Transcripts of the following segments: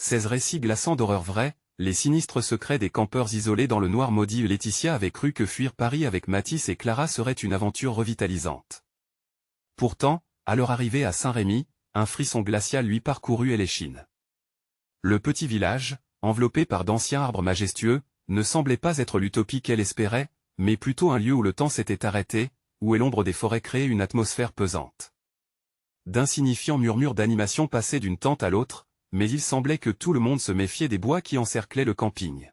16 récits glaçants d'horreur vraie, les sinistres secrets des campeurs isolés dans le noir maudit. Laetitia avait cru que fuir Paris avec Mathis et Clara serait une aventure revitalisante. Pourtant, à leur arrivée à Saint-Rémy, un frisson glacial lui parcourut l'échine. Le petit village, enveloppé par d'anciens arbres majestueux, ne semblait pas être l'utopie qu'elle espérait, mais plutôt un lieu où le temps s'était arrêté, où l'ombre des forêts créait une atmosphère pesante. D'insignifiants murmures d'animation passaient d'une tente à l'autre, mais il semblait que tout le monde se méfiait des bois qui encerclaient le camping.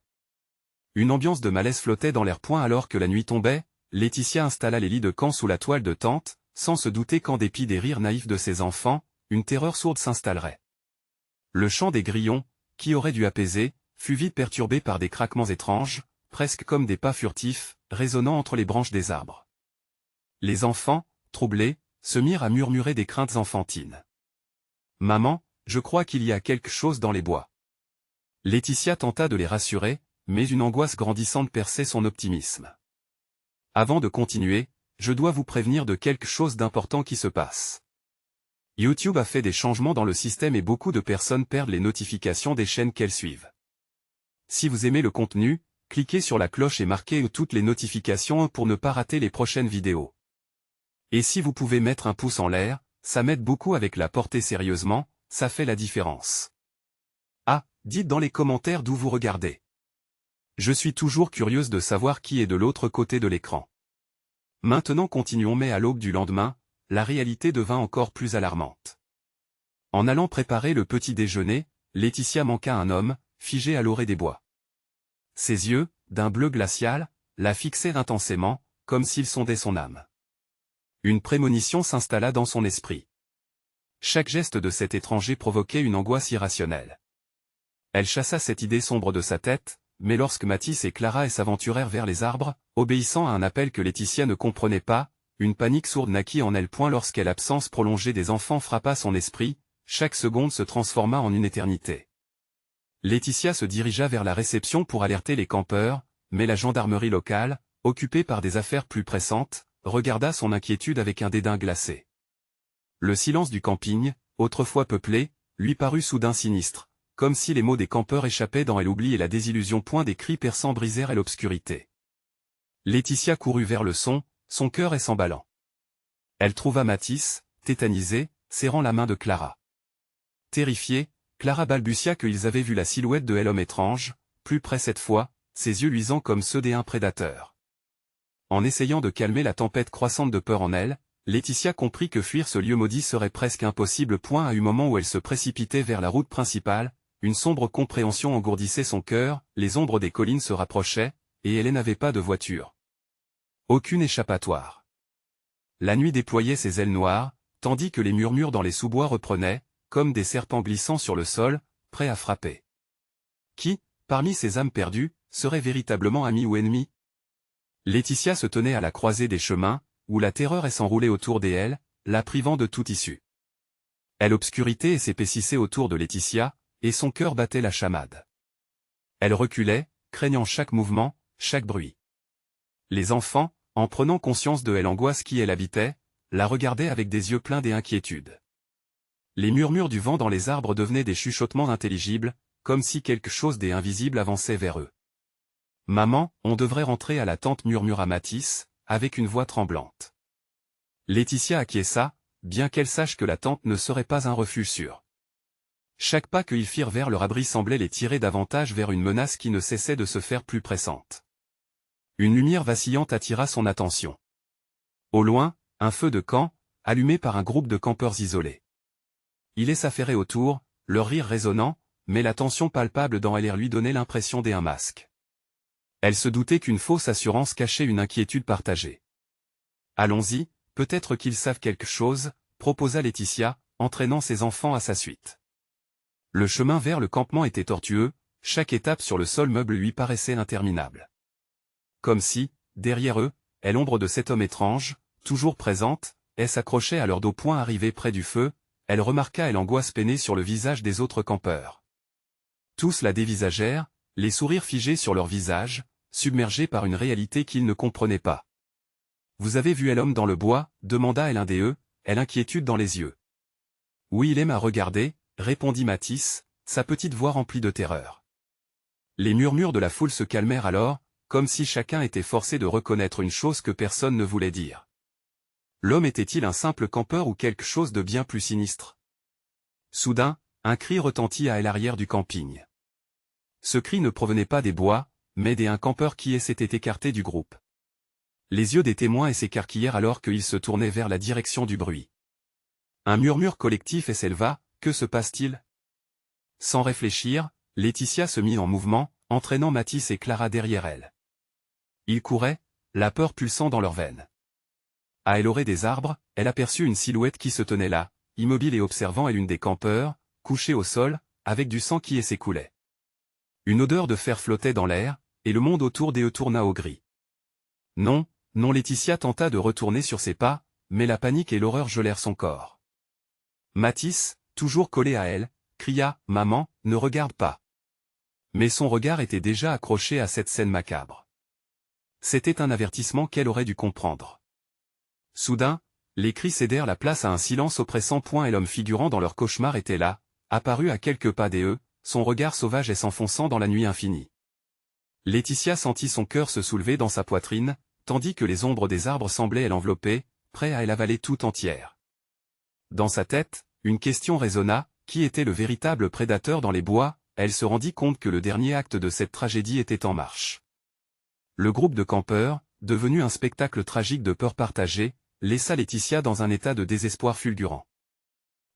Une ambiance de malaise flottait dans l'air. Alors que la nuit tombait, Laetitia installa les lits de camp sous la toile de tente, sans se douter qu'en dépit des rires naïfs de ses enfants, une terreur sourde s'installerait. Le chant des grillons, qui aurait dû apaiser, fut vite perturbé par des craquements étranges, presque comme des pas furtifs, résonnant entre les branches des arbres. Les enfants, troublés, se mirent à murmurer des craintes enfantines. « Maman, je crois qu'il y a quelque chose dans les bois. » Laetitia tenta de les rassurer, mais une angoisse grandissante perçait son optimisme. « Avant de continuer, je dois vous prévenir de quelque chose d'important qui se passe. YouTube a fait des changements dans le système et beaucoup de personnes perdent les notifications des chaînes qu'elles suivent. Si vous aimez le contenu, cliquez sur la cloche et marquez toutes les notifications pour ne pas rater les prochaines vidéos. Et si vous pouvez mettre un pouce en l'air, ça m'aide beaucoup avec la portée. Sérieusement, ça fait la différence. Ah, dites dans les commentaires d'où vous regardez. Je suis toujours curieuse de savoir qui est de l'autre côté de l'écran. Maintenant continuons. Mais à l'aube du lendemain, la réalité devint encore plus alarmante. En allant préparer le petit déjeuner, Laetitia manqua un homme, figé à l'orée des bois. Ses yeux, d'un bleu glacial, la fixaient intensément, comme s'ils sondaient son âme. Une prémonition s'installa dans son esprit. Chaque geste de cet étranger provoquait une angoisse irrationnelle. Elle chassa cette idée sombre de sa tête, mais lorsque Mathis et Clara s'aventurèrent vers les arbres, obéissant à un appel que Laetitia ne comprenait pas, une panique sourde naquit en elle. Lorsqu'elle l'absence prolongée des enfants frappa son esprit, chaque seconde se transforma en une éternité. Laetitia se dirigea vers la réception pour alerter les campeurs, mais la gendarmerie locale, occupée par des affaires plus pressantes, regarda son inquiétude avec un dédain glacé. Le silence du camping, autrefois peuplé, lui parut soudain sinistre, comme si les mots des campeurs échappaient dans l'oubli et la désillusion. Des cris perçants brisèrent l'obscurité. Laetitia courut vers le son s'emballant. Elle trouva Mathis, tétanisé, serrant la main de Clara. Terrifiée, Clara balbutia qu'ils avaient vu la silhouette de l'homme étrange, plus près cette fois, ses yeux luisants comme ceux d'un prédateur. En essayant de calmer la tempête croissante de peur en elle, Laetitia comprit que fuir ce lieu maudit serait presque impossible. À un moment où elle se précipitait vers la route principale, une sombre compréhension engourdissait son cœur. Les ombres des collines se rapprochaient, et elle n'avait pas de voiture. Aucune échappatoire. La nuit déployait ses ailes noires, tandis que les murmures dans les sous-bois reprenaient, comme des serpents glissant sur le sol, prêts à frapper. Qui, parmi ces âmes perdues, serait véritablement ami ou ennemi? Laetitia se tenait à la croisée des chemins, où la terreur s'enroulait autour d'elle, la privant de toute issue. L'obscurité s'épaississait autour de Laetitia, et son cœur battait la chamade. Elle reculait, craignant chaque mouvement, chaque bruit. Les enfants, en prenant conscience de l'angoisse qui habitait, la regardaient avec des yeux pleins d'inquiétude. Les murmures du vent dans les arbres devenaient des chuchotements intelligibles, comme si quelque chose d'invisible avançait vers eux. « Maman, on devrait rentrer à la tente » murmura Mathis, avec une voix tremblante. Laetitia acquiesça, bien qu'elle sache que la tente ne serait pas un refuge sûr. Chaque pas qu'ils firent vers leur abri semblait les tirer davantage vers une menace qui ne cessait de se faire plus pressante. Une lumière vacillante attira son attention. Au loin, un feu de camp, allumé par un groupe de campeurs isolés. Ils s'affairaient autour, leur rire résonnant, mais la tension palpable dans l'air lui donnait l'impression d'un masque. Elle se doutait qu'une fausse assurance cachait une inquiétude partagée. « Allons-y, peut-être qu'ils savent quelque chose », proposa Laetitia, entraînant ses enfants à sa suite. Le chemin vers le campement était tortueux, chaque étape sur le sol meuble lui paraissait interminable. Comme si, derrière eux, l'ombre de cet homme étrange, toujours présente, s'accrochait à leur dos. Arrivée près du feu, elle remarqua l'angoisse peinée sur le visage des autres campeurs. Tous la dévisagèrent, les sourires figés sur leurs visages, submergés par une réalité qu'ils ne comprenaient pas. « Vous avez vu l'homme dans le bois » demanda l'un d'eux, l'inquiétude dans les yeux. « Oui, il aime à regarder » répondit Mathis, sa petite voix remplie de terreur. Les murmures de la foule se calmèrent alors, comme si chacun était forcé de reconnaître une chose que personne ne voulait dire. L'homme était-il un simple campeur ou quelque chose de bien plus sinistre? Soudain, un cri retentit à l'arrière du camping. Ce cri ne provenait pas des bois, mais d'un campeur qui s'était écarté du groupe. Les yeux des témoins s'écarquillèrent alors qu'ils se tournaient vers la direction du bruit. Un murmure collectif s'éleva, que se passe-t-il? Sans réfléchir, Laetitia se mit en mouvement, entraînant Mathis et Clara derrière elle. Ils couraient, la peur pulsant dans leurs veines. À l'orée des arbres, elle aperçut une silhouette qui se tenait là, immobile et observant l'une des campeurs, couchée au sol, avec du sang qui s'écoulait. Une odeur de fer flottait dans l'air, et le monde autour d'eux tourna au gris. Non, non, Laetitia tenta de retourner sur ses pas, mais la panique et l'horreur gelèrent son corps. Mathis, toujours collé à elle, cria « Maman, ne regarde pas !» Mais son regard était déjà accroché à cette scène macabre. C'était un avertissement qu'elle aurait dû comprendre. Soudain, les cris cédèrent la place à un silence oppressant. Et l'homme figurant dans leur cauchemar était là, apparu à quelques pas d'eux, son regard sauvage et s'enfonçant dans la nuit infinie. Laetitia sentit son cœur se soulever dans sa poitrine, tandis que les ombres des arbres semblaient l'envelopper, prêts à l'avaler tout entière. Dans sa tête, une question résonna, qui était le véritable prédateur dans les bois? Elle se rendit compte que le dernier acte de cette tragédie était en marche. Le groupe de campeurs, devenu un spectacle tragique de peur partagée, laissa Laetitia dans un état de désespoir fulgurant.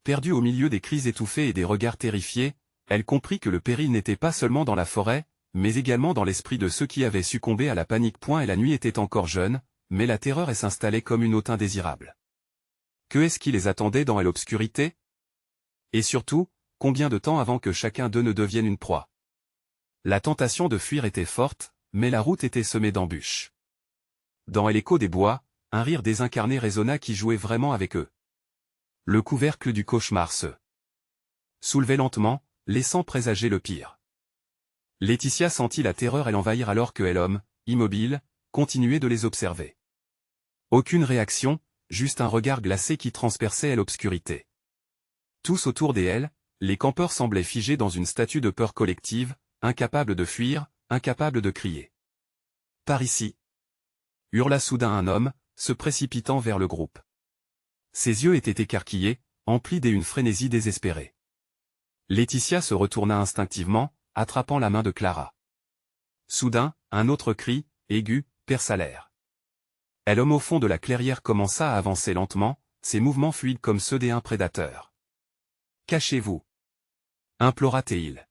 Perdue au milieu des cris étouffés et des regards terrifiés, elle comprit que le péril n'était pas seulement dans la forêt, mais également dans l'esprit de ceux qui avaient succombé à la panique. Et la nuit était encore jeune, mais la terreur s'installait comme une hôte indésirable. Que est-ce qui les attendait dans l'obscurité? Et surtout, combien de temps avant que chacun d'eux ne devienne une proie? La tentation de fuir était forte, mais la route était semée d'embûches. Dans l'écho des bois, un rire désincarné résonna qui jouait vraiment avec eux. Le couvercle du cauchemar se soulevait lentement, laissant présager le pire. Laetitia sentit la terreur l'envahir alors que l'homme, immobile, continuait de les observer. Aucune réaction, juste un regard glacé qui transperçait l'obscurité. Tous autour d'elle, les campeurs semblaient figés dans une statue de peur collective, incapables de fuir, incapables de crier. « Par ici !» hurla soudain un homme, se précipitant vers le groupe. Ses yeux étaient écarquillés, emplis d'une frénésie désespérée. Laetitia se retourna instinctivement, attrapant la main de Clara. Soudain, un autre cri, aigu, perça l'air. L'homme au fond de la clairière commença à avancer lentement, ses mouvements fluides comme ceux d'un prédateur. « Cachez-vous !» implora-t-il.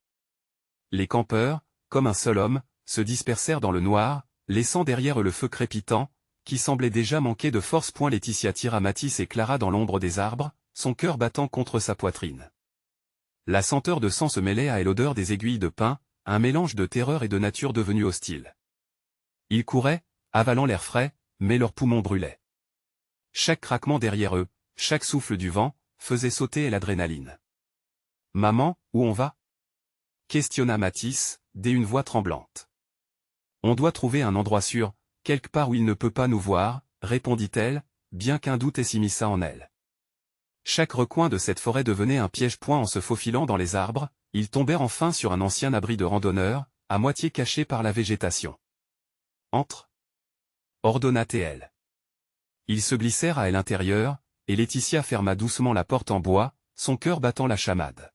Les campeurs, comme un seul homme, se dispersèrent dans le noir, laissant derrière eux le feu crépitant, qui semblait déjà manquer de force. Laetitia tira Mathis et Clara dans l'ombre des arbres, son cœur battant contre sa poitrine. La senteur de sang se mêlait à l'odeur des aiguilles de pin, un mélange de terreur et de nature devenue hostile. Ils couraient, avalant l'air frais, mais leurs poumons brûlaient. Chaque craquement derrière eux, chaque souffle du vent, faisait sauter l'adrénaline. « Maman, où on va ?» questionna Mathis, d'une voix tremblante. « On doit trouver un endroit sûr, quelque part où il ne peut pas nous voir, » répondit-elle, bien qu'un doute s'immisçât en elle. Chaque recoin de cette forêt devenait un piège. En se faufilant dans les arbres, ils tombèrent enfin sur un ancien abri de randonneurs, à moitié caché par la végétation. « Entre !» ordonna-t-elle. Ils se glissèrent à l'intérieur, et Laetitia ferma doucement la porte en bois, son cœur battant la chamade.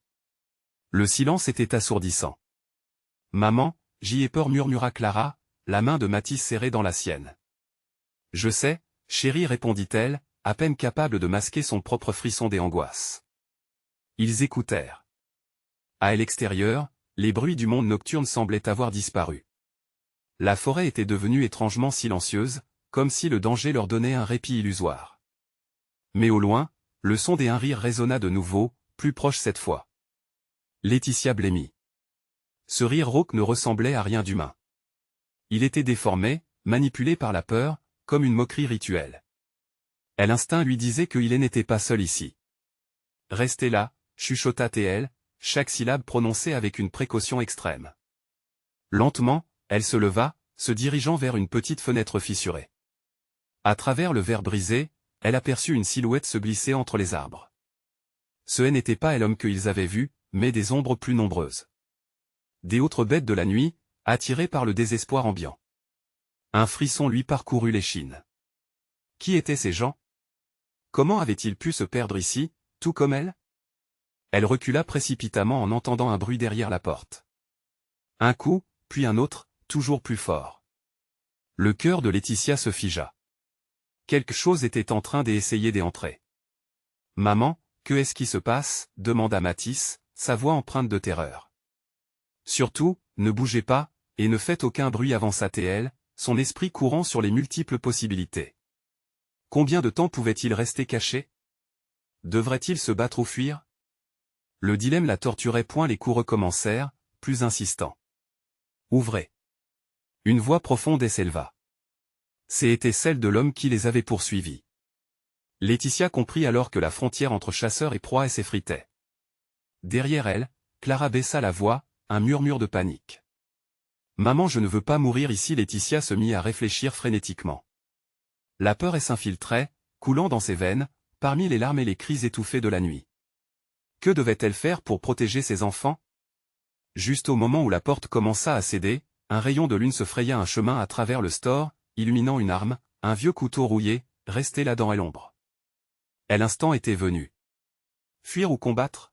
Le silence était assourdissant. « Maman, j'y ai peur » murmura Clara, la main de Mathis serrée dans la sienne. « Je sais, chérie » répondit-elle, à peine capable de masquer son propre frisson des angoisses. Ils écoutèrent. À l'extérieur, les bruits du monde nocturne semblaient avoir disparu. La forêt était devenue étrangement silencieuse, comme si le danger leur donnait un répit illusoire. Mais au loin, le son d'un rire résonna de nouveau, plus proche cette fois. Laetitia blêmit. Ce rire rauque ne ressemblait à rien d'humain. Il était déformé, manipulé par la peur, comme une moquerie rituelle. L'instinct lui disait qu'il n'était pas seul ici. « Restez là » chuchota-t-elle, chaque syllabe prononcée avec une précaution extrême. Lentement, elle se leva, se dirigeant vers une petite fenêtre fissurée. À travers le verre brisé, elle aperçut une silhouette se glisser entre les arbres. Ce n'était pas l'homme qu'ils avaient vu, mais des ombres plus nombreuses. Des autres bêtes de la nuit, attirées par le désespoir ambiant. Un frisson lui parcourut l'échine. Qui étaient ces gens? Comment avaient-ils pu se perdre ici, tout comme elle? Elle recula précipitamment en entendant un bruit derrière la porte. Un coup, puis un autre, toujours plus fort. Le cœur de Laetitia se figea. Quelque chose était en train d'essayer d'y entrer. « Maman, que est-ce qui se passe ?» demanda Mathis, sa voix empreinte de terreur. « Surtout, ne bougez pas, et ne faites aucun bruit, avança-t-elle, son esprit courant sur les multiples possibilités. Combien de temps pouvait-il rester caché? Devrait-il se battre ou fuir? Le dilemme la torturait point. Les coups recommencèrent, plus insistants. « Ouvrez !» Une voix profonde s'éleva. C'était celle de l'homme qui les avait poursuivis. Laetitia comprit alors que la frontière entre chasseur et proie s'effritait. Derrière elle, Clara baissa la voix, un murmure de panique. « Maman, je ne veux pas mourir ici !» Laetitia se mit à réfléchir frénétiquement. La peur s'infiltrait, coulant dans ses veines, parmi les larmes et les cris étouffés de la nuit. Que devait-elle faire pour protéger ses enfants? Juste au moment où la porte commença à céder, un rayon de lune se fraya un chemin à travers le store, illuminant une arme, un vieux couteau rouillé, resté là dans l'ombre. L'instant était venu. Fuir ou combattre?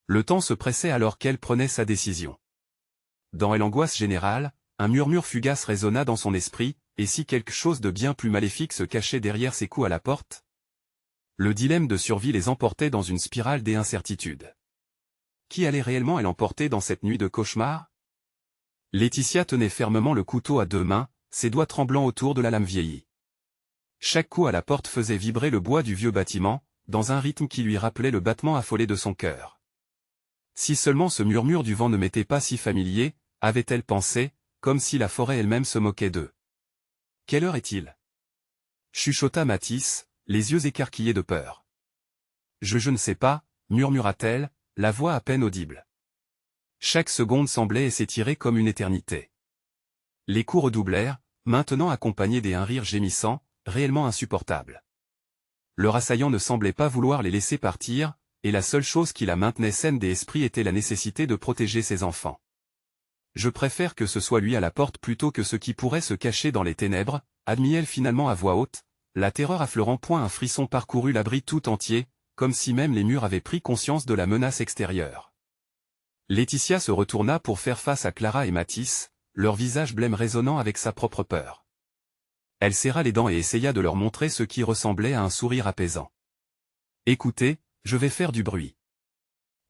Le temps se pressait alors qu'elle prenait sa décision. Dans l'angoisse générale, un murmure fugace résonna dans son esprit, et si quelque chose de bien plus maléfique se cachait derrière ces coups à la porte? Le dilemme de survie les emportait dans une spirale d'incertitude. Qui allait réellement l'emporter dans cette nuit de cauchemar? Laetitia tenait fermement le couteau à 2 mains, ses doigts tremblants autour de la lame vieillie. Chaque coup à la porte faisait vibrer le bois du vieux bâtiment, dans un rythme qui lui rappelait le battement affolé de son cœur. Si seulement ce murmure du vent ne m'était pas si familier, avait-elle pensé, comme si la forêt elle-même se moquait d'eux. Quelle heure est-il? Chuchota Mathis, les yeux écarquillés de peur. Je ne sais pas, murmura-t-elle, la voix à peine audible. Chaque seconde semblait s'étirer comme une éternité. Les coups redoublèrent, maintenant accompagnés d'un rire gémissant, réellement insupportable. Leur assaillant ne semblait pas vouloir les laisser partir, et la seule chose qui la maintenait saine d'esprit était la nécessité de protéger ses enfants. Je préfère que ce soit lui à la porte plutôt que ce qui pourrait se cacher dans les ténèbres, admit-elle finalement à voix haute, la terreur affleurant point. Un frisson parcourut l'abri tout entier, comme si même les murs avaient pris conscience de la menace extérieure. Laetitia se retourna pour faire face à Clara et Mathis, leur visage blême résonnant avec sa propre peur. Elle serra les dents et essaya de leur montrer ce qui ressemblait à un sourire apaisant. « Écoutez, je vais faire du bruit.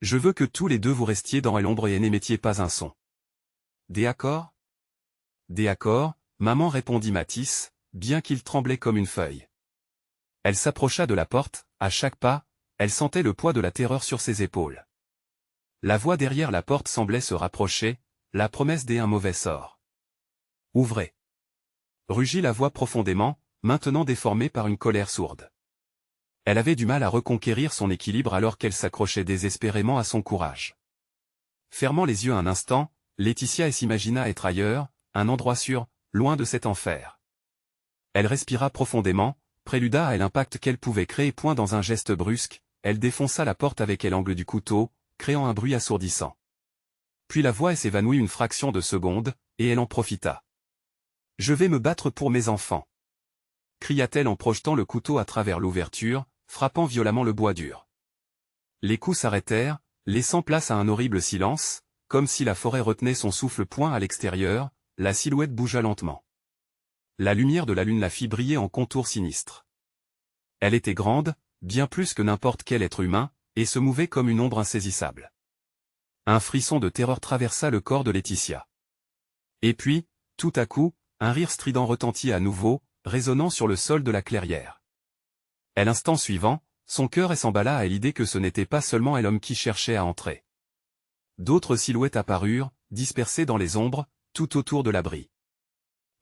Je veux que tous les deux vous restiez dans l'ombre et n'émettiez pas un son. Des accords? » Des accords, maman, répondit Mathis, bien qu'il tremblait comme une feuille. Elle s'approcha de la porte, à chaque pas, elle sentait le poids de la terreur sur ses épaules. La voix derrière la porte semblait se rapprocher, la promesse d'un mauvais sort. « Ouvrez !» rugit la voix profondément, maintenant déformée par une colère sourde. Elle avait du mal à reconquérir son équilibre alors qu'elle s'accrochait désespérément à son courage. Fermant les yeux un instant, Laetitia s'imagina être ailleurs, un endroit sûr, loin de cet enfer. Elle respira profondément, préluda à l'impact qu'elle pouvait créer. Point dans un geste brusque, elle défonça la porte avec l'angle du couteau, créant un bruit assourdissant. Puis la voix s'évanouit une fraction de seconde, et elle en profita. « Je vais me battre pour mes enfants !» cria-t-elle en projetant le couteau à travers l'ouverture, frappant violemment le bois dur. Les coups s'arrêtèrent, laissant place à un horrible silence, comme si la forêt retenait son souffle. Point à l'extérieur, la silhouette bougea lentement. La lumière de la lune la fit briller en contours sinistres. Elle était grande, bien plus que n'importe quel être humain, et se mouvait comme une ombre insaisissable. Un frisson de terreur traversa le corps de Laetitia. Et puis, tout à coup, un rire strident retentit à nouveau, résonnant sur le sol de la clairière. Et l'instant suivant, son cœur s'emballa à l'idée que ce n'était pas seulement l'homme qui cherchait à entrer. D'autres silhouettes apparurent, dispersées dans les ombres, tout autour de l'abri.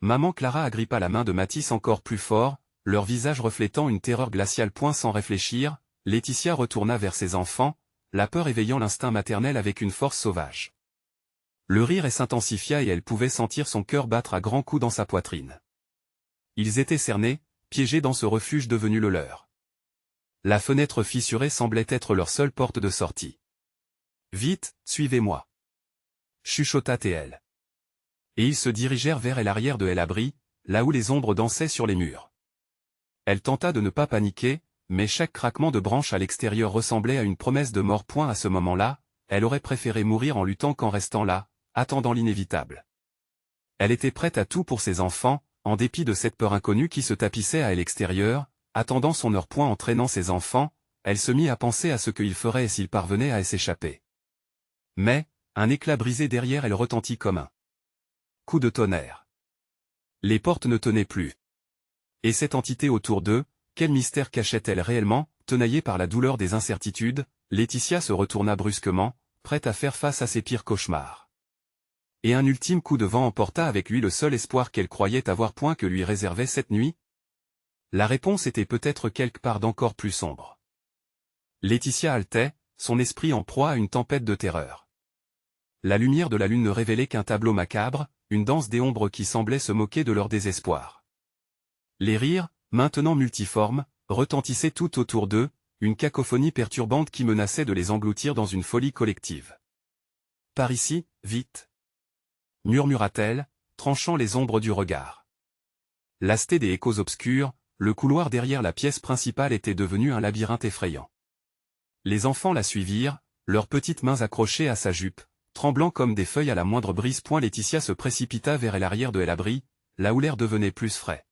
Maman Clara agrippa la main de Mathis encore plus fort, leur visage reflétant une terreur glaciale. Sans réfléchir, Laetitia retourna vers ses enfants, la peur éveillant l'instinct maternel avec une force sauvage. Le rire s'intensifia et elle pouvait sentir son cœur battre à grands coups dans sa poitrine. Ils étaient cernés, piégés dans ce refuge devenu le leur. La fenêtre fissurée semblait être leur seule porte de sortie. Vite, suivez-moi. Chuchota TL. Et ils se dirigèrent vers l'arrière de l'abri, là où les ombres dansaient sur les murs. Elle tenta de ne pas paniquer, mais chaque craquement de branche à l'extérieur ressemblait à une promesse de mort. À ce moment-là, elle aurait préféré mourir en luttant qu'en restant là, attendant l'inévitable. Elle était prête à tout pour ses enfants, en dépit de cette peur inconnue qui se tapissait à l'extérieur, attendant son heure. Entraînant ses enfants, elle se mit à penser à ce qu'il ferait s'il parvenait à s'échapper. Mais, un éclat brisé derrière elle retentit comme un coup de tonnerre. Les portes ne tenaient plus. Et cette entité autour d'eux, quel mystère cachait-elle réellement? Tenaillée par la douleur des incertitudes, Laetitia se retourna brusquement, prête à faire face à ses pires cauchemars. Et un ultime coup de vent emporta avec lui le seul espoir qu'elle croyait avoir. Que lui réservait cette nuit? La réponse était peut-être quelque part d'encore plus sombre. Laetitia haletait, son esprit en proie à une tempête de terreur. La lumière de la lune ne révélait qu'un tableau macabre, une danse des ombres qui semblait se moquer de leur désespoir. Les rires, maintenant multiformes, retentissaient tout autour d'eux, une cacophonie perturbante qui menaçait de les engloutir dans une folie collective. « Par ici, vite !» murmura-t-elle, tranchant les ombres du regard. Lasté des échos obscurs, le couloir derrière la pièce principale était devenu un labyrinthe effrayant. Les enfants la suivirent, leurs petites mains accrochées à sa jupe, tremblant comme des feuilles à la moindre brise. Laetitia se précipita vers l'arrière de l'abri, là où l'air devenait plus frais.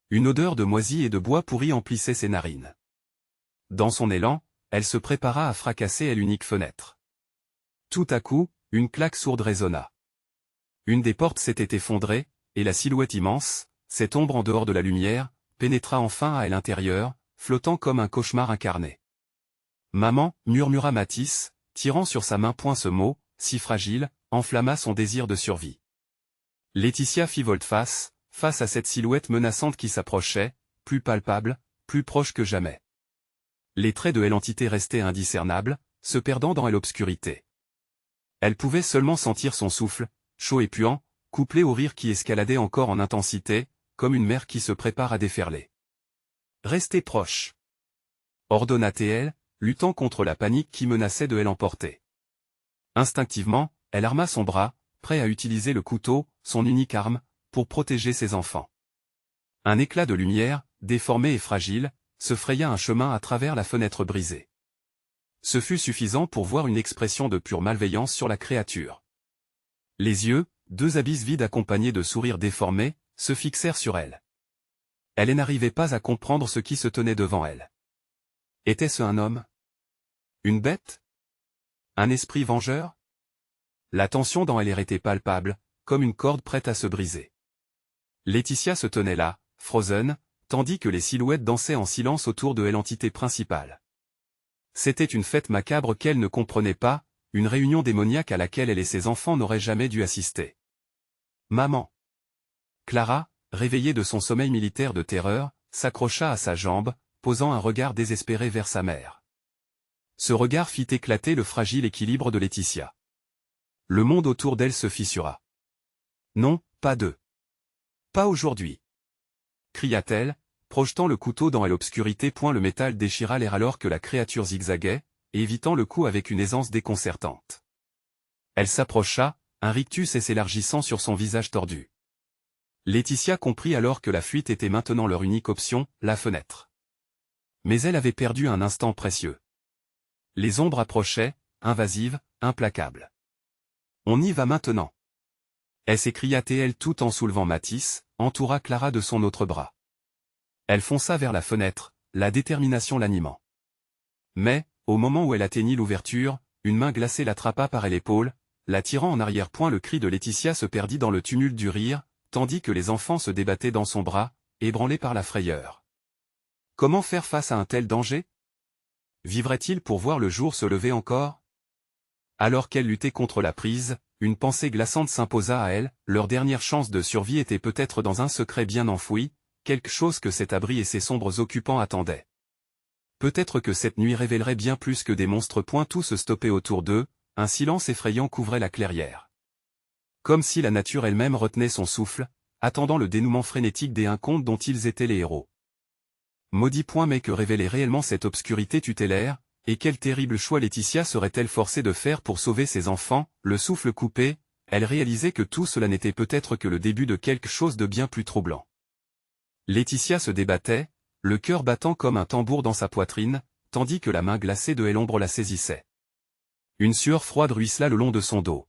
Une odeur de moisi et de bois pourri emplissait ses narines. Dans son élan, elle se prépara à fracasser l'unique fenêtre. Tout à coup, une claque sourde résonna. Une des portes s'était effondrée, et la silhouette immense, cette ombre en dehors de la lumière, pénétra enfin à l'intérieur, flottant comme un cauchemar incarné. « Maman » murmura Mathis, tirant sur sa main. Ce mot, si fragile, enflamma son désir de survie. Laetitia fit volte-face, face à cette silhouette menaçante qui s'approchait, plus palpable, plus proche que jamais. Les traits de l'entité restaient indiscernables, se perdant dans l'obscurité. Elle pouvait seulement sentir son souffle, chaud et puant, couplé au rire qui escaladait encore en intensité, comme une mer qui se prépare à déferler. « Restez proche !» ordonna-t-elle, luttant contre la panique qui menaçait de l'emporter. Instinctivement, elle arma son bras, prêt à utiliser le couteau, son unique arme, pour protéger ses enfants. Un éclat de lumière, déformé et fragile, se fraya un chemin à travers la fenêtre brisée. Ce fut suffisant pour voir une expression de pure malveillance sur la créature. Les yeux, deux abysses vides accompagnés de sourires déformés, se fixèrent sur elle. Elle n'arrivait pas à comprendre ce qui se tenait devant elle. Était-ce un homme? Une bête? Un esprit vengeur? La tension dans elle était palpable, comme une corde prête à se briser. Laetitia se tenait là, frozen, tandis que les silhouettes dansaient en silence autour de l'entité principale. C'était une fête macabre qu'elle ne comprenait pas, une réunion démoniaque à laquelle elle et ses enfants n'auraient jamais dû assister. « Maman !» Clara, réveillée de son sommeil militaire de terreur, s'accrocha à sa jambe, posant un regard désespéré vers sa mère. Ce regard fit éclater le fragile équilibre de Laetitia. Le monde autour d'elle se fissura. « Non, pas d'eux. Pas aujourd'hui !» cria-t-elle, projetant le couteau dans l'obscurité. Le métal déchira l'air alors que la créature zigzaguait, évitant le coup avec une aisance déconcertante. Elle s'approcha, un rictus s'élargissant sur son visage tordu. Laetitia comprit alors que la fuite était maintenant leur unique option, la fenêtre. Mais elle avait perdu un instant précieux. Les ombres approchaient, invasives, implacables. « On y va maintenant !» s'écria-t-elle tout en soulevant Mathis, entoura Clara de son autre bras. Elle fonça vers la fenêtre, la détermination l'animant. Mais, au moment où elle atteignit l'ouverture, une main glacée l'attrapa par l'épaule, la tirant en arrière. Le cri de Laetitia se perdit dans le tumulte du rire, tandis que les enfants se débattaient dans son bras, ébranlés par la frayeur. Comment faire face à un tel danger? Vivrait-il pour voir le jour se lever encore? Alors qu'elle luttait contre la prise, une pensée glaçante s'imposa à elle, leur dernière chance de survie était peut-être dans un secret bien enfoui, quelque chose que cet abri et ses sombres occupants attendaient. Peut-être que cette nuit révélerait bien plus que des monstres. Tout se stoppait autour d'eux, un silence effrayant couvrait la clairière. Comme si la nature elle-même retenait son souffle, attendant le dénouement frénétique des contes dont ils étaient les héros. Maudit. Mais que révélait réellement cette obscurité tutélaire, Et quel terrible choix Laetitia serait-elle forcée de faire pour sauver ses enfants, le souffle coupé, elle réalisait que tout cela n'était peut-être que le début de quelque chose de bien plus troublant. Laetitia se débattait, le cœur battant comme un tambour dans sa poitrine, tandis que la main glacée de Elombre la saisissait. Une sueur froide ruissela le long de son dos.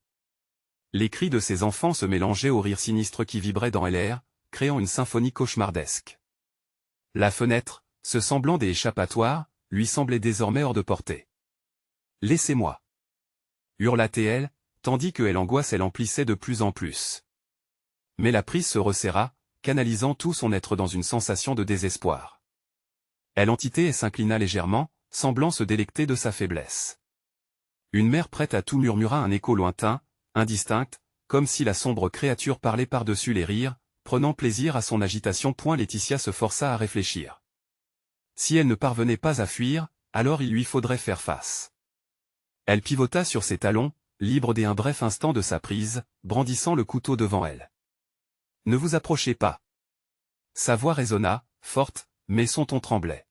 Les cris de ses enfants se mélangeaient aux rires sinistres qui vibraient dans l'air, créant une symphonie cauchemardesque. La fenêtre, ce semblant d'échappatoire, lui semblait désormais hors de portée. « Laissez-moi » hurla-t-elle, tandis que l'angoisse l'emplissait de plus en plus. Mais la prise se resserra, canalisant tout son être dans une sensation de désespoir. Elle entité et s'inclina légèrement, semblant se délecter de sa faiblesse. Une mère prête à tout murmura un écho lointain, indistinct, comme si la sombre créature parlait par-dessus les rires, prenant plaisir à son agitation. Laetitia se força à réfléchir. Si elle ne parvenait pas à fuir, alors il lui faudrait faire face. Elle pivota sur ses talons, libre d'un bref instant de sa prise, brandissant le couteau devant elle. « Ne vous approchez pas. » Sa voix résonna, forte, mais son ton tremblait.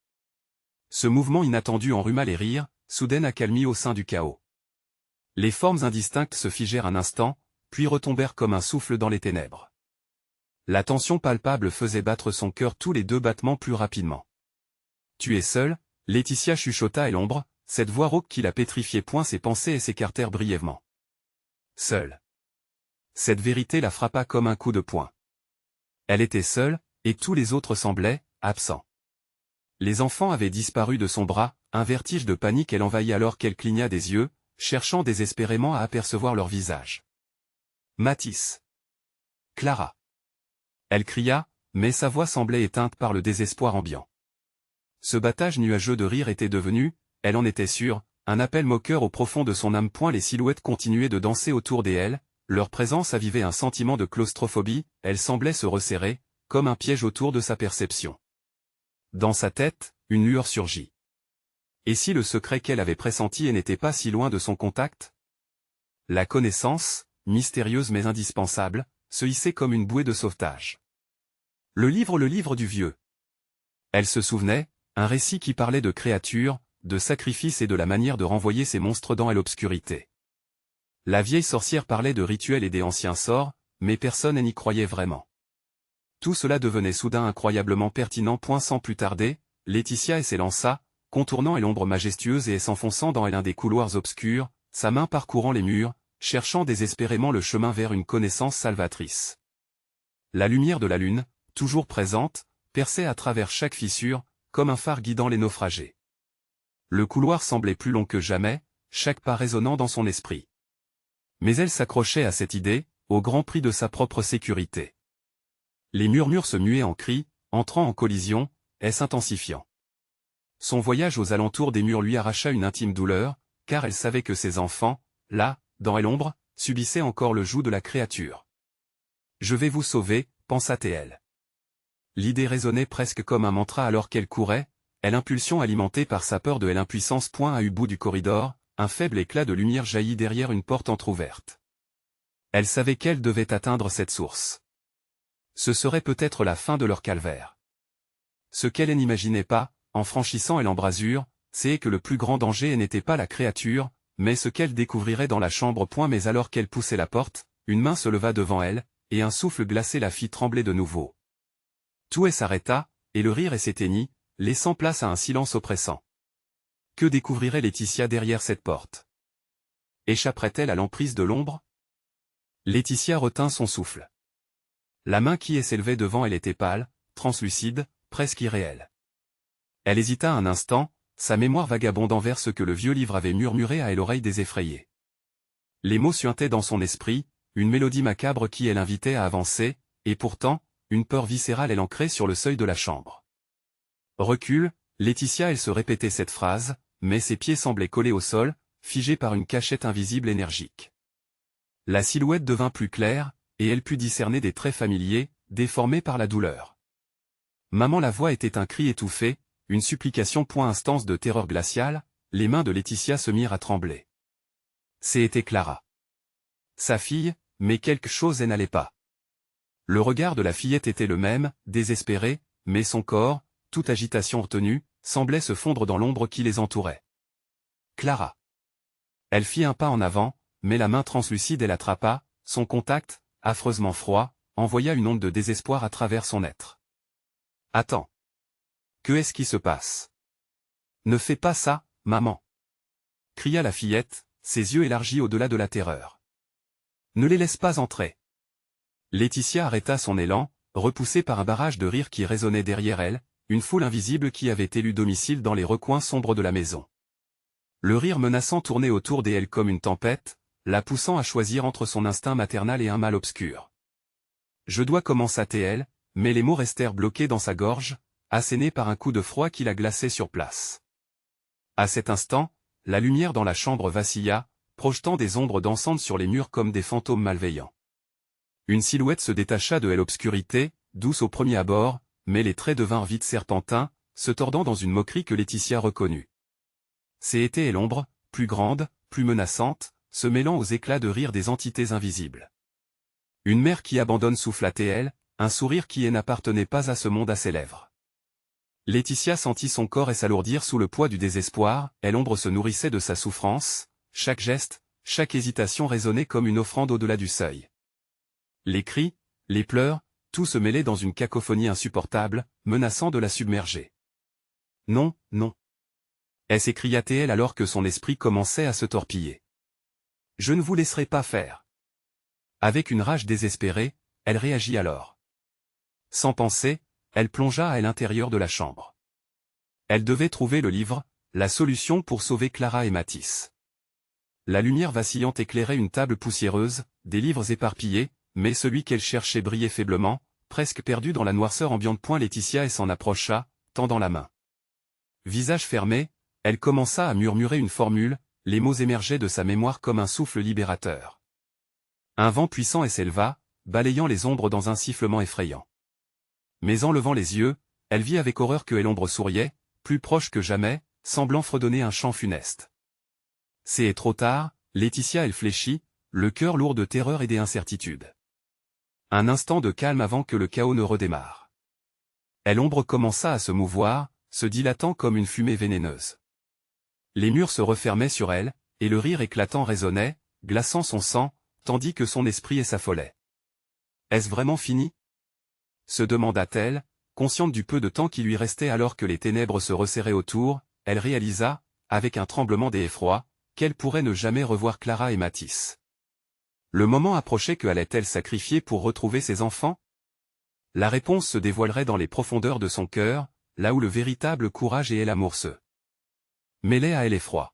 Ce mouvement inattendu enrhuma les rires, soudaine accalmie au sein du chaos. Les formes indistinctes se figèrent un instant, puis retombèrent comme un souffle dans les ténèbres. La tension palpable faisait battre son cœur tous les 2 battements plus rapidement. « Tu es seule » Laetitia chuchota à l'ombre, cette voix rauque qui la pétrifiait. Ses pensées s'écartèrent brièvement. Seule. Cette vérité la frappa comme un coup de poing. Elle était seule, et tous les autres semblaient absents. Les enfants avaient disparu de son bras, un vertige de panique l'envahit alors qu'elle cligna des yeux, cherchant désespérément à apercevoir leur visage. Mathis. Clara. Elle cria, mais sa voix semblait éteinte par le désespoir ambiant. Ce battage nuageux de rire était devenu, elle en était sûre, un appel moqueur au profond de son âme. Les silhouettes continuaient de danser autour d'elle, leur présence avivait un sentiment de claustrophobie, elle semblait se resserrer, comme un piège autour de sa perception. Dans sa tête, une lueur surgit. Et si le secret qu'elle avait pressenti n'était pas si loin de son contact? La connaissance, mystérieuse mais indispensable, se hissait comme une bouée de sauvetage. Le livre du vieux. Elle se souvenait, un récit qui parlait de créatures, de sacrifices et de la manière de renvoyer ces monstres dans l'obscurité. La vieille sorcière parlait de rituels et des anciens sorts, mais personne n'y croyait vraiment. Tout cela devenait soudain incroyablement pertinent. Sans plus tarder, Laetitia s'élança, contournant l'ombre majestueuse et s'enfonçant dans l'un des couloirs obscurs, sa main parcourant les murs, cherchant désespérément le chemin vers une connaissance salvatrice. La lumière de la lune, toujours présente, perçait à travers chaque fissure, comme un phare guidant les naufragés. Le couloir semblait plus long que jamais, chaque pas résonnant dans son esprit. Mais elle s'accrochait à cette idée, au grand prix de sa propre sécurité. Les murmures se muaient en cris, entrant en collision, et s'intensifiant. Son voyage aux alentours des murs lui arracha une intime douleur, car elle savait que ses enfants, là, dans l'ombre, subissaient encore le joug de la créature. « Je vais vous sauver » pensa-t-elle. L'idée résonnait presque comme un mantra alors qu'elle courait, l'impulsion alimentée par sa peur de l'impuissance. À un bout du corridor, un faible éclat de lumière jaillit derrière une porte entr'ouverte. Elle savait qu'elle devait atteindre cette source. Ce serait peut-être la fin de leur calvaire. Ce qu'elle n'imaginait pas, en franchissant l'embrasure, c'est que le plus grand danger n'était pas la créature, mais ce qu'elle découvrirait dans la chambre. Mais alors qu'elle poussait la porte, une main se leva devant elle, et un souffle glacé la fit trembler de nouveau. Tout s'arrêta, et le rire s'éteignit, laissant place à un silence oppressant. Que découvrirait Laetitia derrière cette porte? Échapperait-elle à l'emprise de l'ombre? Laetitia retint son souffle. La main qui s'élevait devant elle était pâle, translucide, presque irréelle. Elle hésita un instant, sa mémoire vagabondant vers ce que le vieux livre avait murmuré à l'oreille des effrayés. Les mots suintaient dans son esprit, une mélodie macabre qui l'invitait à avancer, et pourtant, une peur viscérale l'ancrait sur le seuil de la chambre. Recule, Laetitia. Elle se répétait cette phrase, mais ses pieds semblaient collés au sol, figés par une cachette invisible énergique. La silhouette devint plus claire, et elle put discerner des traits familiers, déformés par la douleur. Maman. La voix était un cri étouffé, une supplication. Instance de terreur glaciale, les mains de Laetitia se mirent à trembler. C'était Clara. Sa fille, mais quelque chose n'allait pas. Le regard de la fillette était le même, désespéré, mais son corps, toute agitation retenue, semblait se fondre dans l'ombre qui les entourait. Clara. Elle fit un pas en avant, mais la main translucide elle l'attrapa, son contact, affreusement froid, envoya une onde de désespoir à travers son être. Attends. Que est-ce qui se passe? Ne fais pas ça, maman. Cria la fillette, ses yeux élargis au-delà de la terreur. Ne les laisse pas entrer. Laetitia arrêta son élan, repoussée par un barrage de rire qui résonnait derrière elle, une foule invisible qui avait élu domicile dans les recoins sombres de la maison. Le rire menaçant tournait autour d'elle comme une tempête, la poussant à choisir entre son instinct maternel et un mal obscur. Je dois commencer, mais les mots restèrent bloqués dans sa gorge, assénés par un coup de froid qui la glaçait sur place. À cet instant, la lumière dans la chambre vacilla, projetant des ombres dansantes sur les murs comme des fantômes malveillants. Une silhouette se détacha de l'obscurité, douce au premier abord, mais les traits devinrent vite serpentins, se tordant dans une moquerie que Laetitia reconnut. C'était l'ombre, plus grande, plus menaçante, se mêlant aux éclats de rire des entités invisibles. Une mère qui abandonne souffla elle, un sourire qui n'appartenait pas à ce monde à ses lèvres. Laetitia sentit son corps s'alourdir sous le poids du désespoir, l'ombre se nourrissait de sa souffrance, chaque geste, chaque hésitation résonnait comme une offrande au-delà du seuil. Les cris, les pleurs, tout se mêlait dans une cacophonie insupportable, menaçant de la submerger. Non, non. S'écria-t-elle alors que son esprit commençait à se torpiller. Je ne vous laisserai pas faire. Avec une rage désespérée, elle réagit alors. Sans penser, elle plongea à l'intérieur de la chambre. Elle devait trouver le livre, la solution pour sauver Clara et Mathis. La lumière vacillante éclairait une table poussiéreuse, des livres éparpillés, mais celui qu'elle cherchait brillait faiblement, presque perdu dans la noirceur ambiante. Laetitia s'en approcha, tendant la main. Visage fermé, elle commença à murmurer une formule, les mots émergeaient de sa mémoire comme un souffle libérateur. Un vent puissant s'éleva, balayant les ombres dans un sifflement effrayant. Mais en levant les yeux, elle vit avec horreur que l'ombre souriait, plus proche que jamais, semblant fredonner un chant funeste. C'est trop tard, Laetitia elle fléchit, le cœur lourd de terreur et d'incertitude. Un instant de calme avant que le chaos ne redémarre. L'ombre commença à se mouvoir, se dilatant comme une fumée vénéneuse. Les murs se refermaient sur elle, et le rire éclatant résonnait, glaçant son sang, tandis que son esprit s'affolait. Est-ce vraiment fini? Se demanda-t-elle, consciente du peu de temps qui lui restait alors que les ténèbres se resserraient autour, elle réalisa, avec un tremblement d'effroi, qu'elle pourrait ne jamais revoir Clara et Mathis. Le moment approchait. Que allait-elle sacrifier pour retrouver ses enfants? La réponse se dévoilerait dans les profondeurs de son cœur, là où le véritable courage et l'amour se mêlaient à l'effroi.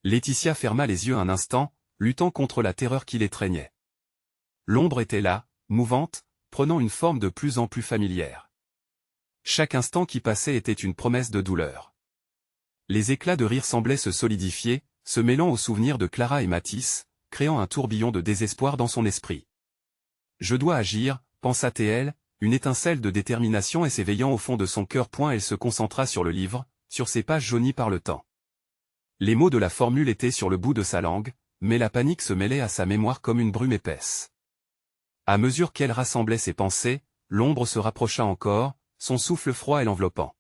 Laetitia ferma les yeux un instant, luttant contre la terreur qui l'étreignait. L'ombre était là, mouvante, prenant une forme de plus en plus familière. Chaque instant qui passait était une promesse de douleur. Les éclats de rire semblaient se solidifier, se mêlant aux souvenirs de Clara et Mathis, créant un tourbillon de désespoir dans son esprit. Je dois agir, pensa-t-elle, une étincelle de détermination s'éveillant au fond de son cœur. Elle se concentra sur le livre, sur ses pages jaunies par le temps. Les mots de la formule étaient sur le bout de sa langue, mais la panique se mêlait à sa mémoire comme une brume épaisse. À mesure qu'elle rassemblait ses pensées, l'ombre se rapprocha encore, son souffle froid l'enveloppant.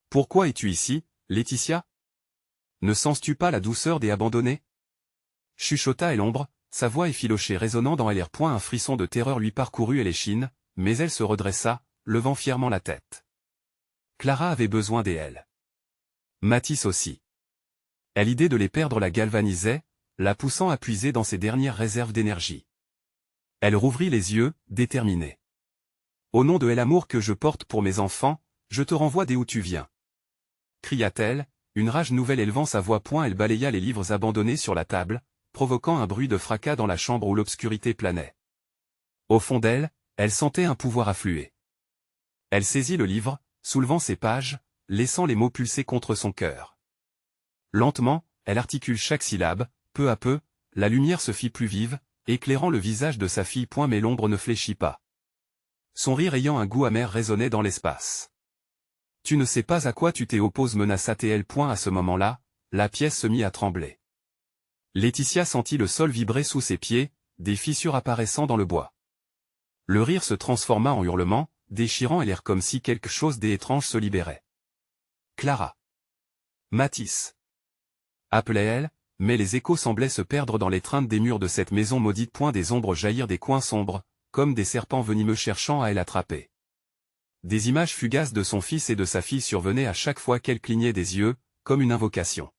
Pourquoi es-tu ici, Laetitia? Ne sens-tu pas la douceur des abandonnés? Chuchota l'ombre, sa voix effilochée résonnant dans l'air. Un frisson de terreur lui parcourut l'échine, mais elle se redressa, levant fièrement la tête. Clara avait besoin d'elle. Mathis aussi. L'idée de les perdre la galvanisait, la poussant à puiser dans ses dernières réserves d'énergie. Elle rouvrit les yeux, déterminée. Au nom de l'amour que je porte pour mes enfants, je te renvoie d'où tu viens. Cria-t-elle, une rage nouvelle élevant sa voix. Elle balaya les livres abandonnés sur la table, provoquant un bruit de fracas dans la chambre où l'obscurité planait. Au fond d'elle, elle sentait un pouvoir affluer. Elle saisit le livre, soulevant ses pages, laissant les mots pulser contre son cœur. Lentement, elle articule chaque syllabe, peu à peu, la lumière se fit plus vive, éclairant le visage de sa fille. Mais l'ombre ne fléchit pas. Son rire ayant un goût amer résonnait dans l'espace. Tu ne sais pas à quoi tu t'opposes, menaça-t-elle. À ce moment-là, la pièce se mit à trembler. Laetitia sentit le sol vibrer sous ses pieds, des fissures apparaissant dans le bois. Le rire se transforma en hurlement, déchirant l'air comme si quelque chose d'étrange se libérait. Clara. Mathis. appelait-elle, mais les échos semblaient se perdre dans l'étreinte des murs de cette maison maudite. Des ombres jaillir des coins sombres, comme des serpents venimeux cherchant à elle attraper. Des images fugaces de son fils et de sa fille survenaient à chaque fois qu'elle clignait des yeux, comme une invocation.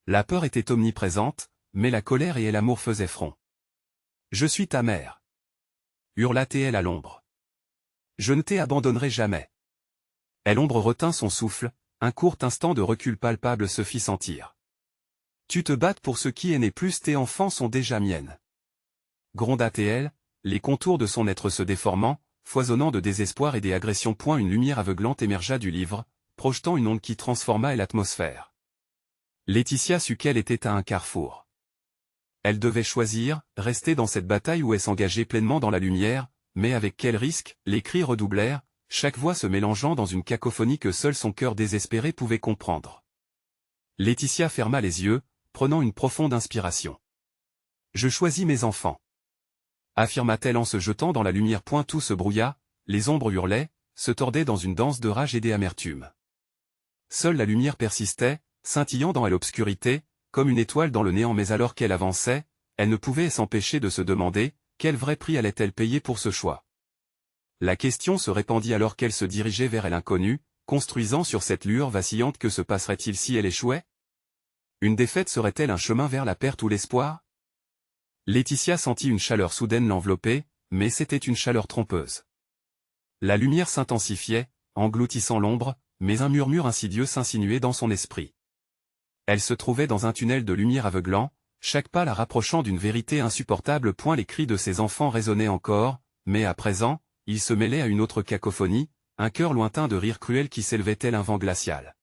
La peur était omniprésente, mais la colère et l'amour faisaient front. « Je suis ta mère !» hurla-t-elle à l'ombre. « Je ne t'abandonnerai jamais !» Et l'ombre retint son souffle, un court instant de recul palpable se fit sentir. « Tu te battes pour ce qui est né, plus tes enfants sont déjà miennes. » gronda-t-elle, les contours de son être se déformant, foisonnant de désespoir et des agressions. Une lumière aveuglante émergea du livre, projetant une onde qui transforma l'atmosphère. Laetitia sut qu'elle était à un carrefour. Elle devait choisir, rester dans cette bataille ou s'engager pleinement dans la lumière, mais avec quel risque? Les cris redoublèrent, chaque voix se mélangeant dans une cacophonie que seul son cœur désespéré pouvait comprendre. Laetitia ferma les yeux, prenant une profonde inspiration. « Je choisis mes enfants. » affirma-t-elle en se jetant dans la lumière. Tout se brouilla, les ombres hurlaient, se tordaient dans une danse de rage et d'amertume. Seule la lumière persistait, scintillant dans l'obscurité, comme une étoile dans le néant. Mais alors qu'elle avançait, elle ne pouvait s'empêcher de se demander, quel vrai prix allait-elle payer pour ce choix? La question se répandit alors qu'elle se dirigeait vers l'inconnu, construisant sur cette lueur vacillante. Que se passerait-il si elle échouait? Une défaite serait-elle un chemin vers la perte ou l'espoir? Laetitia sentit une chaleur soudaine l'envelopper, mais c'était une chaleur trompeuse. La lumière s'intensifiait, engloutissant l'ombre, mais un murmure insidieux s'insinuait dans son esprit. Elle se trouvait dans un tunnel de lumière aveuglant, chaque pas la rapprochant d'une vérité insupportable. Les cris de ses enfants résonnaient encore, mais à présent, ils se mêlaient à une autre cacophonie, un chœur lointain de rires cruels qui s'élevait tel un vent glacial.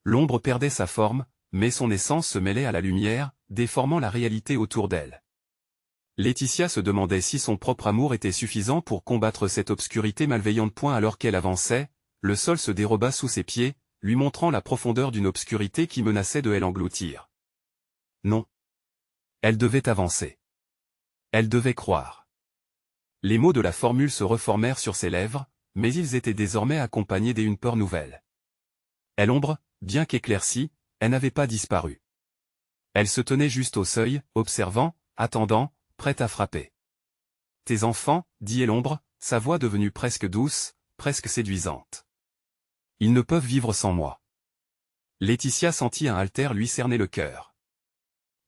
L'ombre perdait sa forme, mais son essence se mêlait à la lumière, déformant la réalité autour d'elle. Laetitia se demandait si son propre amour était suffisant pour combattre cette obscurité malveillante. Alors qu'elle avançait, le sol se déroba sous ses pieds, lui montrant la profondeur d'une obscurité qui menaçait de l'engloutir. Non. Elle devait avancer. Elle devait croire. Les mots de la formule se reformèrent sur ses lèvres, mais ils étaient désormais accompagnés d'une peur nouvelle. L'ombre, bien qu'éclaircie, elle n'avait pas disparu. Elle se tenait juste au seuil, observant, attendant, prête à frapper. « Tes enfants, dit l'ombre, sa voix devenue presque douce, presque séduisante. Ils ne peuvent vivre sans moi. » Laetitia sentit un haltère lui cerner le cœur.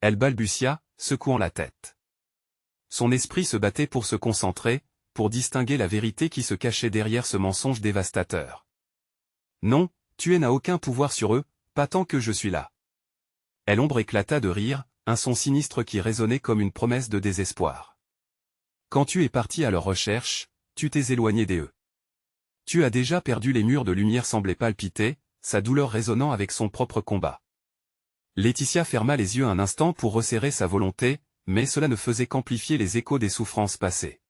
Elle balbutia, secouant la tête. Son esprit se battait pour se concentrer, pour distinguer la vérité qui se cachait derrière ce mensonge dévastateur. « Non, tu n'as aucun pouvoir sur eux, pas tant que je suis là. » L'ombre éclata de rire, un son sinistre qui résonnait comme une promesse de désespoir. « Quand tu es parti à leur recherche, tu t'es éloigné d'eux. Tu as déjà perdu. » Les murs de lumière semblaient palpiter, sa douleur résonnant avec son propre combat. Laetitia ferma les yeux un instant pour resserrer sa volonté, mais cela ne faisait qu'amplifier les échos des souffrances passées.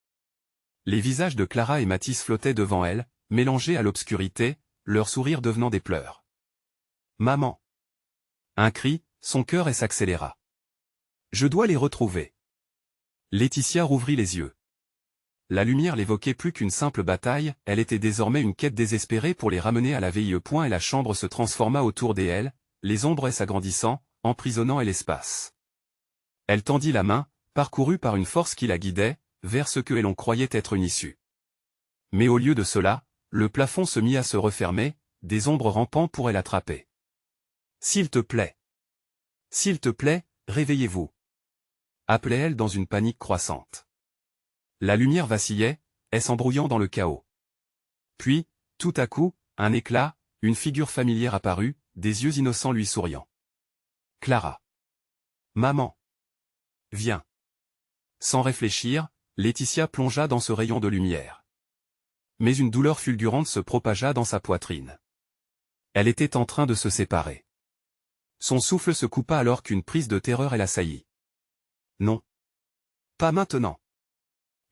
Les visages de Clara et Mathis flottaient devant elle, mélangés à l'obscurité, leurs sourires devenant des pleurs. « Maman !» Un cri, son cœur s'accéléra. « Je dois les retrouver. » Laetitia rouvrit les yeux. La lumière l'évoquait plus qu'une simple bataille, elle était désormais une quête désespérée pour les ramener à la vie. Et la chambre se transforma autour d'elle, les ombres s'agrandissant, emprisonnant l'espace. Elle tendit la main, parcourue par une force qui la guidait, vers ce que l'on croyait être une issue. Mais au lieu de cela, le plafond se mit à se refermer, des ombres rampant pourraient l'attraper. « S'il te plaît. S'il te plaît, réveillez-vous. » appelait-elle dans une panique croissante. La lumière vacillait, s'embrouillant dans le chaos. Puis, tout à coup, un éclat, une figure familière apparut, des yeux innocents lui souriant. « Clara. Maman. Viens. » Sans réfléchir, Laetitia plongea dans ce rayon de lumière. Mais une douleur fulgurante se propagea dans sa poitrine. Elle était en train de se séparer. Son souffle se coupa alors qu'une prise de terreur l'assaillit. « Non. Pas maintenant. »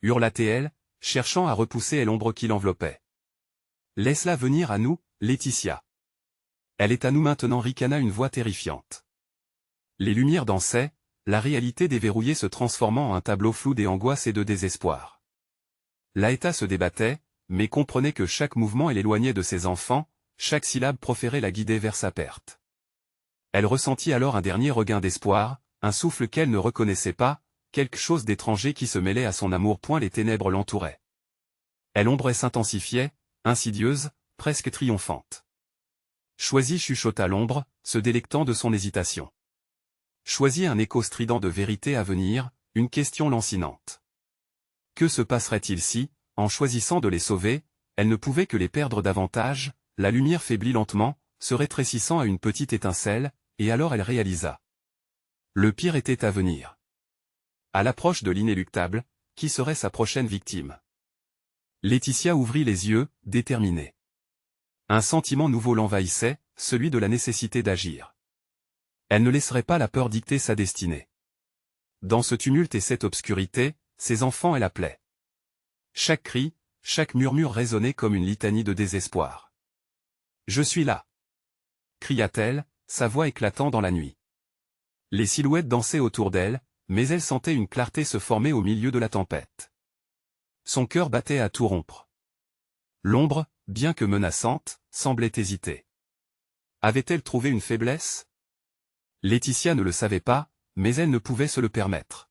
hurla-t-elle, cherchant à repousser l'ombre qui l'enveloppait. « Laisse-la venir à nous, Laetitia. Elle est à nous maintenant, » ricana une voix terrifiante. Les lumières dansaient, la réalité déverrouillée se transformant en un tableau flou d'angoisse et de désespoir. Laeta se débattait, mais comprenait que chaque mouvement l'éloignait de ses enfants, chaque syllabe proférée la guidait vers sa perte. Elle ressentit alors un dernier regain d'espoir, un souffle qu'elle ne reconnaissait pas, quelque chose d'étranger qui se mêlait à son amour. Les ténèbres l'entouraient. L'ombre s'intensifiait, insidieuse, presque triomphante. Choisis, chuchota l'ombre, se délectant de son hésitation. Choisis, un écho strident de vérité à venir, une question lancinante. Que se passerait-il si, en choisissant de les sauver, elle ne pouvait que les perdre davantage? La lumière faiblit lentement, se rétrécissant à une petite étincelle, et alors elle réalisa. Le pire était à venir. À l'approche de l'inéluctable, qui serait sa prochaine victime? Laetitia ouvrit les yeux, déterminée. Un sentiment nouveau l'envahissait, celui de la nécessité d'agir. Elle ne laisserait pas la peur dicter sa destinée. Dans ce tumulte et cette obscurité, ses enfants elle appelait. Chaque cri, chaque murmure résonnait comme une litanie de désespoir. « Je suis là !» cria-t-elle, sa voix éclatant dans la nuit. Les silhouettes dansaient autour d'elle, mais elle sentait une clarté se former au milieu de la tempête. Son cœur battait à tout rompre. L'ombre, bien que menaçante, semblait hésiter. Avait-elle trouvé une faiblesse? Laetitia ne le savait pas, mais elle ne pouvait se le permettre.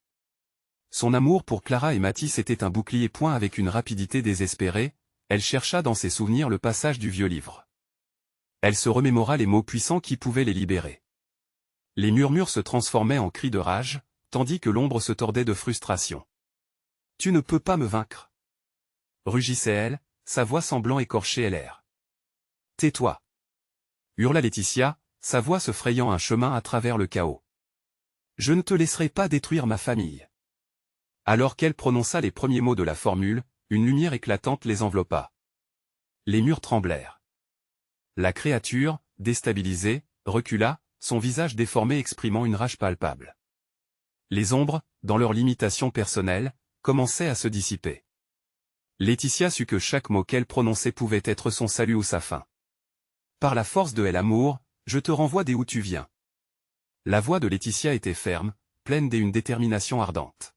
Son amour pour Clara et Mathis était un bouclier. Avec une rapidité désespérée, elle chercha dans ses souvenirs le passage du vieux livre. Elle se remémora les mots puissants qui pouvaient les libérer. Les murmures se transformaient en cris de rage, tandis que l'ombre se tordait de frustration. « Tu ne peux pas me vaincre !» rugissait-elle, sa voix semblant écorcher l'air. « Tais-toi !» hurla Laetitia, sa voix se frayant un chemin à travers le chaos. « Je ne te laisserai pas détruire ma famille. » Alors qu'elle prononça les premiers mots de la formule, une lumière éclatante les enveloppa. Les murs tremblèrent. La créature, déstabilisée, recula, son visage déformé exprimant une rage palpable. Les ombres, dans leur limitation personnelle, commençaient à se dissiper. Laetitia sut que chaque mot qu'elle prononçait pouvait être son salut ou sa fin. Par la force de l'amour, je te renvoie d'où tu viens. La voix de Laetitia était ferme, pleine d'une détermination ardente.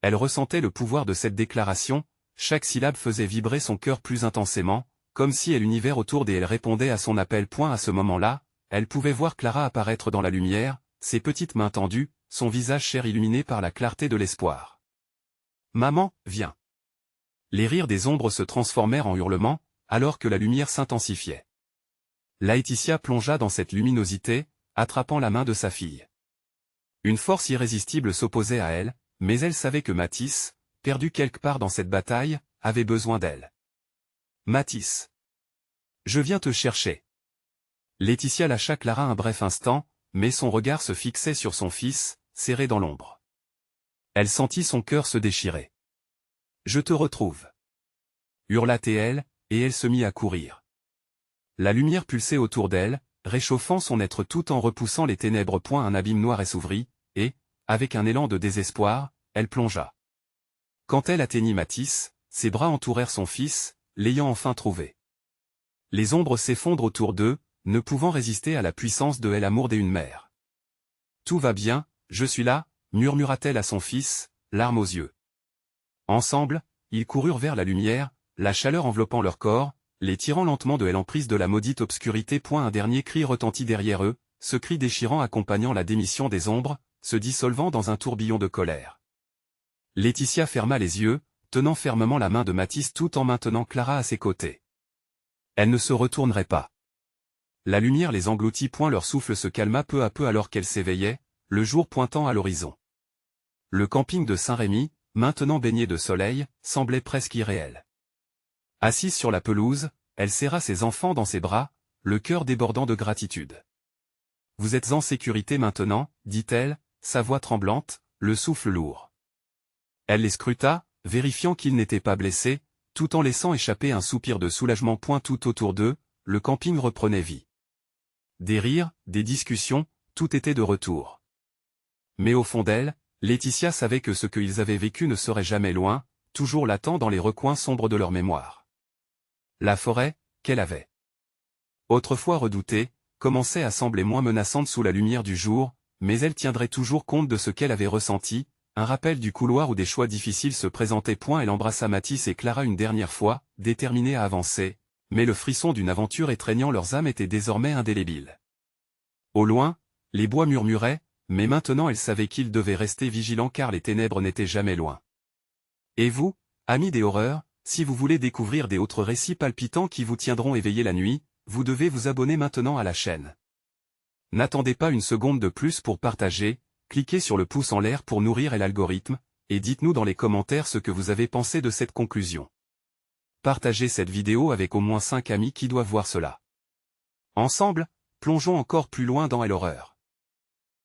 Elle ressentait le pouvoir de cette déclaration, chaque syllabe faisait vibrer son cœur plus intensément, comme si l'univers autour d'elle répondait à son appel. À ce moment-là, elle pouvait voir Clara apparaître dans la lumière, ses petites mains tendues, son visage cher illuminé par la clarté de l'espoir. « Maman, viens !» Les rires des ombres se transformèrent en hurlements, alors que la lumière s'intensifiait. Laetitia plongea dans cette luminosité, attrapant la main de sa fille. Une force irrésistible s'opposait à elle, mais elle savait que Mathis, perdu quelque part dans cette bataille, avait besoin d'elle. « Mathis ! Je viens te chercher !» Laetitia lâcha Clara un bref instant, mais son regard se fixait sur son fils, serré dans l'ombre. Elle sentit son cœur se déchirer. « Je te retrouve !» hurla-t-elle, et elle se mit à courir. La lumière pulsait autour d'elle, réchauffant son être tout en repoussant les ténèbres. Un abîme noir s'ouvrit, et, avec un élan de désespoir, elle plongea. Quand elle atteignit Mathis, ses bras entourèrent son fils, l'ayant enfin trouvé. Les ombres s'effondrent autour d'eux, ne pouvant résister à la puissance de l'amour d'une mère. « Tout va bien, je suis là », murmura-t-elle à son fils, larmes aux yeux. Ensemble, ils coururent vers la lumière, la chaleur enveloppant leur corps, les tirant lentement de l'emprise de la maudite obscurité. Un dernier cri retentit derrière eux, ce cri déchirant accompagnant la démission des ombres, se dissolvant dans un tourbillon de colère. Laetitia ferma les yeux, tenant fermement la main de Mathis tout en maintenant Clara à ses côtés. Elle ne se retournerait pas. La lumière les engloutit. Leur souffle se calma peu à peu alors qu'elle s'éveillait, le jour pointant à l'horizon. Le camping de Saint-Rémy, maintenant baigné de soleil, semblait presque irréel. Assise sur la pelouse, elle serra ses enfants dans ses bras, le cœur débordant de gratitude. « Vous êtes en sécurité maintenant, » dit-elle, sa voix tremblante, le souffle lourd. Elle les scruta, vérifiant qu'ils n'étaient pas blessés, tout en laissant échapper un soupir de soulagement. Tout autour d'eux, le camping reprenait vie. Des rires, des discussions, tout était de retour. Mais au fond d'elle, Laetitia savait que ce qu'ils avaient vécu ne serait jamais loin, toujours latent dans les recoins sombres de leur mémoire. La forêt, qu'elle avait autrefois redoutée, commençait à sembler moins menaçante sous la lumière du jour, mais elle tiendrait toujours compte de ce qu'elle avait ressenti, un rappel du couloir où des choix difficiles se présentaient. Elle embrassa Mathis et Clara une dernière fois, déterminée à avancer, mais le frisson d'une aventure étreignant leurs âmes était désormais indélébile. Au loin, les bois murmuraient, mais maintenant elle savait qu'il devait rester vigilant car les ténèbres n'étaient jamais loin. Et vous, amis des horreurs, si vous voulez découvrir des autres récits palpitants qui vous tiendront éveillés la nuit, vous devez vous abonner maintenant à la chaîne. N'attendez pas une seconde de plus pour partager, cliquez sur le pouce en l'air pour nourrir l'algorithme, et dites-nous dans les commentaires ce que vous avez pensé de cette conclusion. Partagez cette vidéo avec au moins 5 amis qui doivent voir cela. Ensemble, plongeons encore plus loin dans l'horreur.